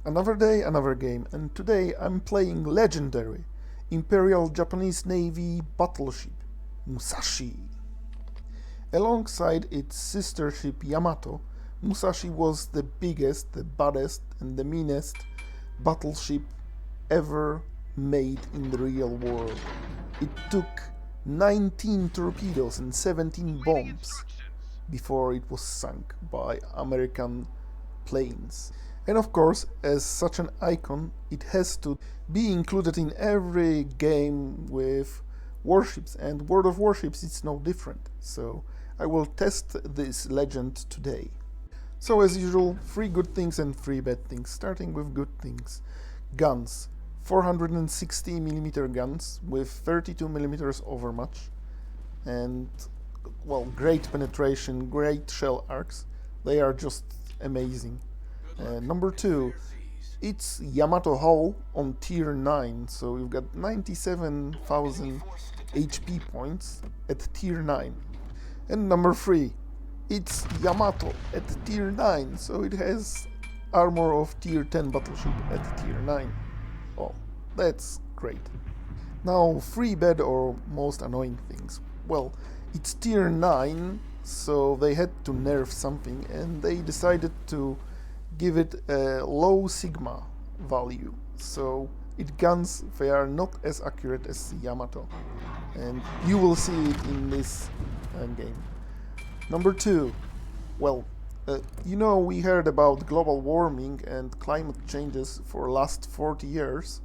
Another day, another game, and today I'm playing legendary Imperial Japanese Navy battleship Musashi. Alongside its sister ship Yamato, Musashi was the biggest, the baddest, and the meanest battleship ever made in the real world. It took 19 torpedoes and 17 bombs before it was sunk by American planes. And of course, as such an icon, it has to be included in every game with warships, and World of Warships is no different. So I will test this legend today. So as usual, 3 good things and 3 bad things, starting with good things. Guns. 460mm guns with 32mm overmatch, and well, great penetration, great shell arcs. They are just amazing. Number 2, it's Yamato hull on tier 9, so you've got 97,000 HP points at tier 9. And number 3, it's Yamato at tier 9, so it has armor of tier 10 battleship at tier 9. Oh, that's great. Now, 3 bad or most annoying things. Well, it's tier 9, so they had to nerf something, and they decided to give it a low sigma value, so its guns, they are not as accurate as Yamato, and you will see it in this game. Number 2, well, we heard about global warming and climate changes for last 40 years.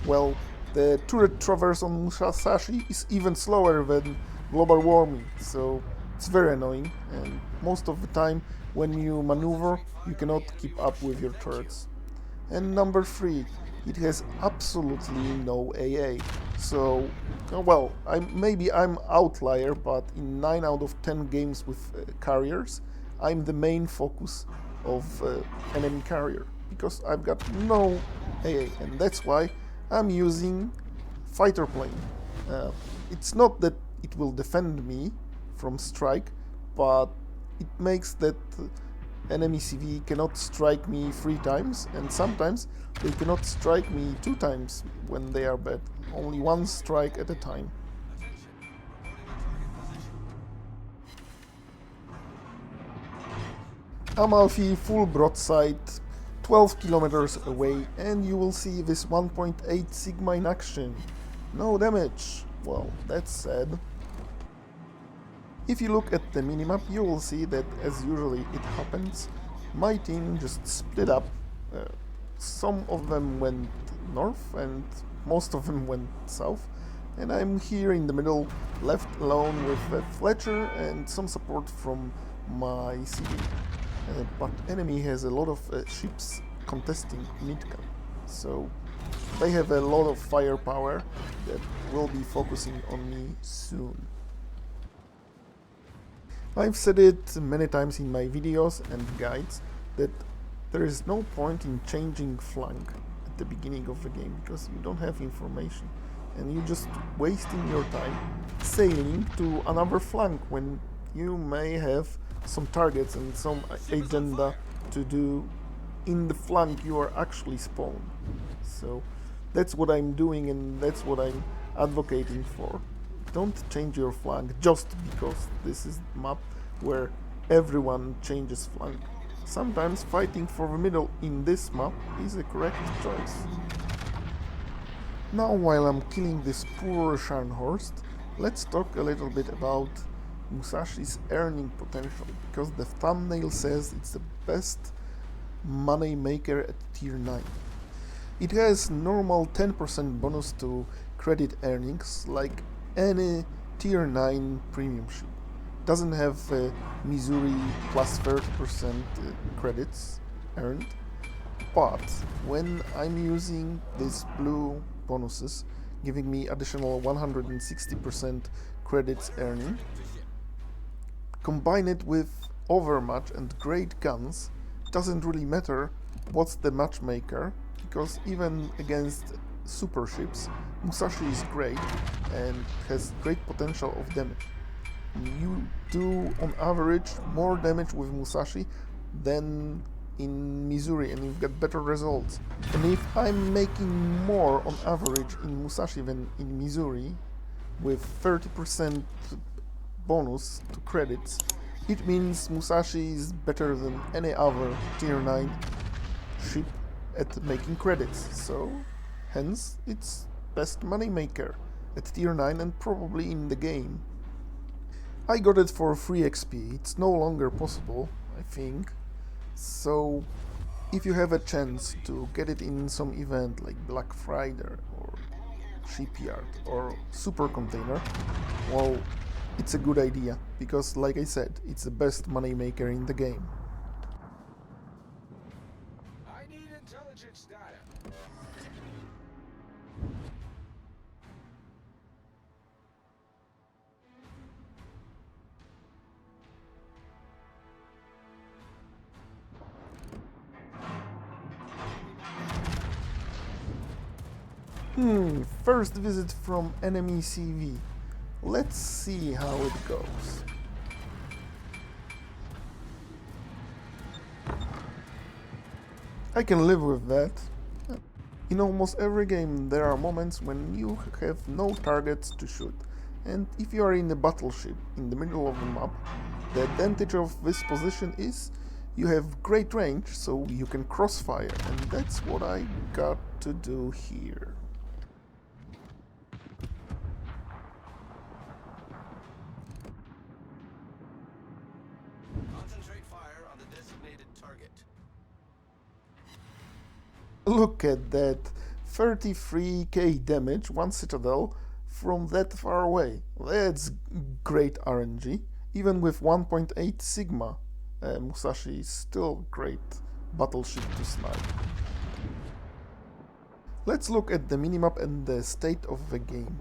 Well, the turret traverse on Musashi is even slower than global warming, so it's very annoying, and most of the time when you maneuver you cannot keep up with your turrets. And number 3, it has absolutely no AA, so well, maybe I'm outlier, but in 9 out of 10 games with carriers I'm the main focus of enemy carrier, because I've got no AA, and that's why I'm using fighter plane. It's not that it will defend me from strike, but it makes that enemy CV cannot strike me 3 times, and sometimes they cannot strike me 2 times when they are bad, only 1 strike at a time. Amalfi full broadside, 12 kilometers away, and you will see this 1.8 sigma in action. No damage. Well, that's sad. If you look at the minimap, you will see that, as usually it happens, my team just split up. Some of them went north and most of them went south, and I'm here in the middle, left alone with Fletcher and some support from my CV. But enemy has a lot of ships contesting mid-cap, so they have a lot of firepower that will be focusing on me soon. I've said it many times in my videos and guides that there is no point in changing flank at the beginning of the game, because you don't have information and you're just wasting your time sailing to another flank when you may have some targets and some agenda to do in the flank you are actually spawned. So that's what I'm doing, and that's what I'm advocating for. Don't change your flank just because this is the map where everyone changes flank. Sometimes fighting for the middle in this map is a correct choice. Now, while I'm killing this poor Scharnhorst, let's talk a little bit about Musashi's earning potential, because the thumbnail says it's the best money maker at tier 9. It has normal 10% bonus to credit earnings like any tier 9 premium ship. Doesn't have Missouri plus 30% credits earned, but when I'm using these blue bonuses giving me additional 160% credits earning, combine it with overmatch and great guns, doesn't really matter what's the matchmaker, because even against super ships, Musashi is great and has great potential of damage. You do on average more damage with Musashi than in Missouri, and you've got better results. And if I'm making more on average in Musashi than in Missouri, with 30% bonus to credits, it means Musashi is better than any other tier 9 ship at making credits, so hence it's best moneymaker at tier 9 and probably in the game. I got it for free XP, it's no longer possible, I think, so if you have a chance to get it in some event like Black Friday or Shipyard or Super Container, well, it's a good idea, because like I said, it's the best moneymaker in the game. I need intelligence data. First visit from enemy CV. Let's see how it goes. I can live with that. In almost every game there are moments when you have no targets to shoot, and if you are in a battleship in the middle of the map, the advantage of this position is you have great range, so you can crossfire, and that's what I got to do here. Concentrate fire on the designated target. Look at that, 33k damage, one citadel from that far away. That's great RNG. Even with 1.8 Sigma, Musashi is still great battleship to snipe. Let's look at the minimap and the state of the game.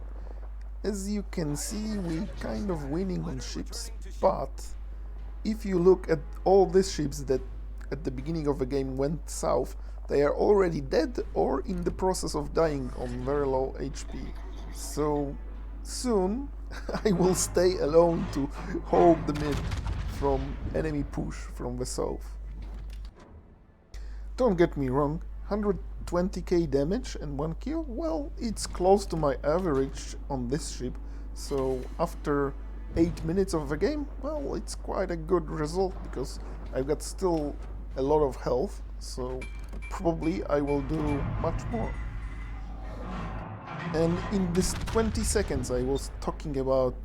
As you can see, we kind of winning on ships, but if you look at all these ships that at the beginning of the game went south, they are already dead or in the process of dying on very low HP. So soon I will stay alone to hold the mid from enemy push from the south. Don't get me wrong, 120k damage and 1 kill, well, it's close to my average on this ship, so after 8 minutes of the game, well, it's quite a good result because I've got still a lot of health, so probably I will do much more. And in this 20 seconds I was talking about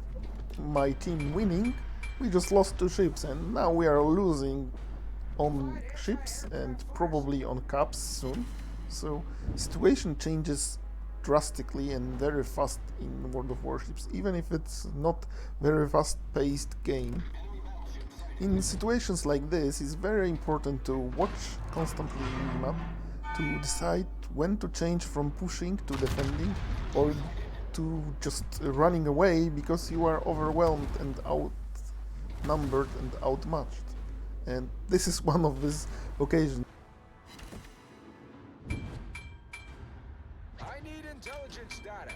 my team winning, we just lost 2 ships and now we are losing on ships and probably on caps soon. So situation changes drastically and very fast in World of Warships, even if it's not very fast-paced game. In situations like this, it's very important to watch constantly the map to decide when to change from pushing to defending or to just running away because you are overwhelmed and outnumbered and outmatched. And this is one of these occasions. I need intelligence data.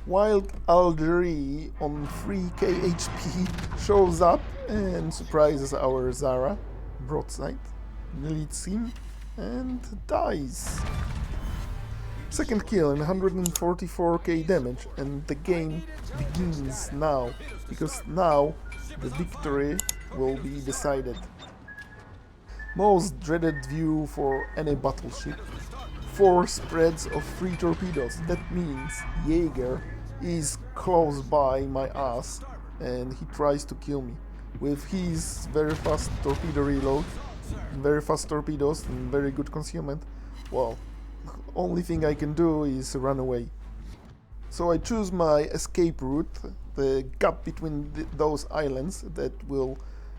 Wild Algerie on 3k HP shows up and surprises our Zara broadside, deletes him and dies. Second kill and 144k damage, and the game begins now, because now the victory will be decided. Most dreaded view for any battleship. 4 spreads of 3 torpedoes. That means Jaeger is close by my ass and he tries to kill me. With his very fast torpedo reload, very fast torpedoes and very good concealment, well, only thing I can do is run away. So I choose my escape route, the gap between those islands that will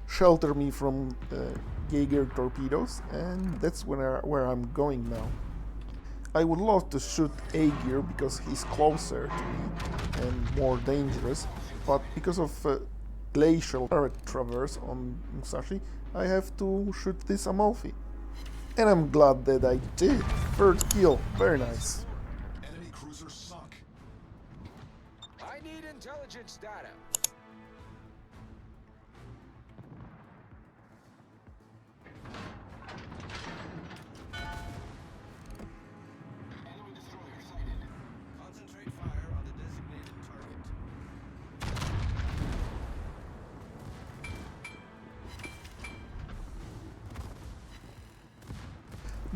shelter me from Jaeger torpedoes, and that's where I'm going now. I would love to shoot Aegir because he's closer to me and more dangerous, but because of glacial turret traverse on Musashi, I have to shoot this Amalfi. And I'm glad that I did. Third kill, very nice. Enemy cruiser sunk. I need intelligence data.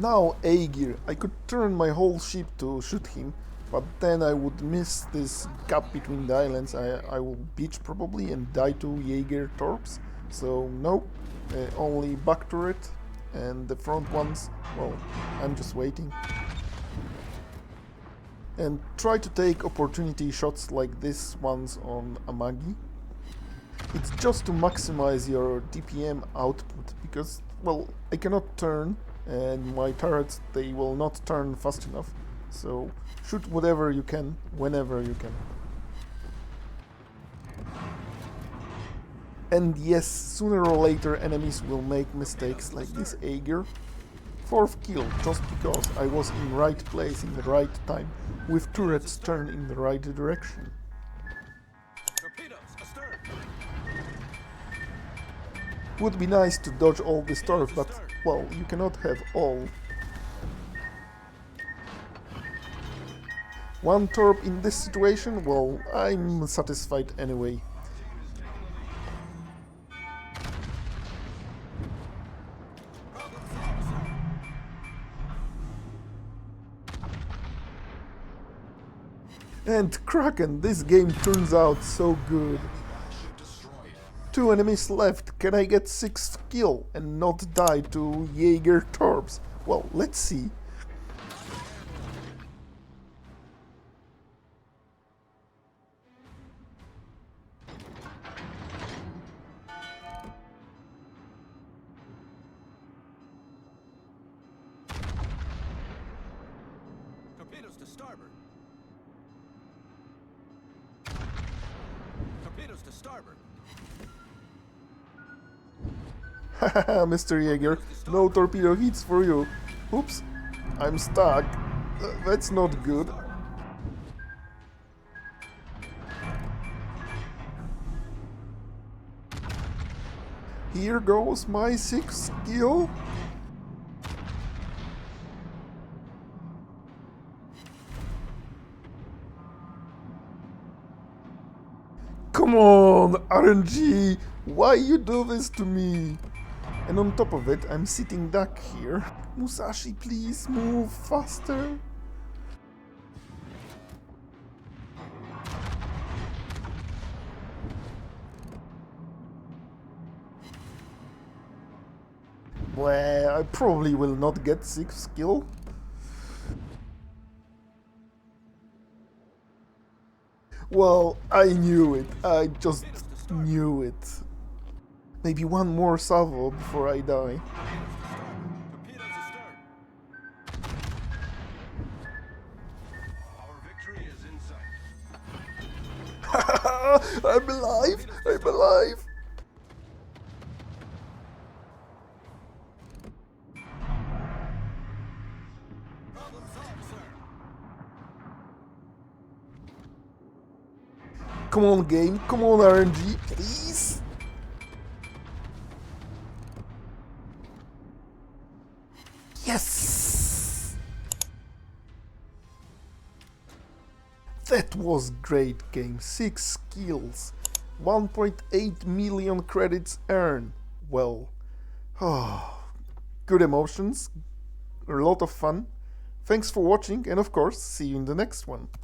Now A-gear. I could turn my whole ship to shoot him, but then I would miss this gap between the islands. I will beach probably and die to Jaeger torps. So no, only back turret, and the front ones, well, I'm just waiting. And try to take opportunity shots like this ones on Amagi. It's just to maximize your DPM output, because, well, I cannot turn, and my turrets, they will not turn fast enough. So shoot whatever you can, whenever you can. And yes, sooner or later enemies will make mistakes like this A-gear. 4th kill, just because I was in right place in the right time, with turrets turned in the right direction. Torpedoes astern. Would be nice to dodge all this turf, but, well, you cannot have all. One torp in this situation, well, I'm satisfied anyway. And Kraken, this game turns out so good. 2 enemies left, can I get 6th kill and not die to Jaeger torps? Well, let's see. Torpedoes to starboard. Torpedoes to starboard. Haha, Mr. Jaeger, no torpedo hits for you. Oops, I'm stuck. That's not good. Here goes my 6th kill. Come on, RNG! Why you do this to me? And on top of it, I'm sitting duck here. Musashi, please move faster. Well, I probably will not get 6th kill. Well, I knew it. I just knew it. Maybe one more salvo before I die. Torpedoes astern. Our victory is in sight. I'm alive! I'm alive! Problem solved, sir. Come on, game. Come on, RNG, please. Yes! That was great game. 6 kills. 1.8 million credits earned. Well, good emotions. A lot of fun. Thanks for watching, and of course, see you in the next one.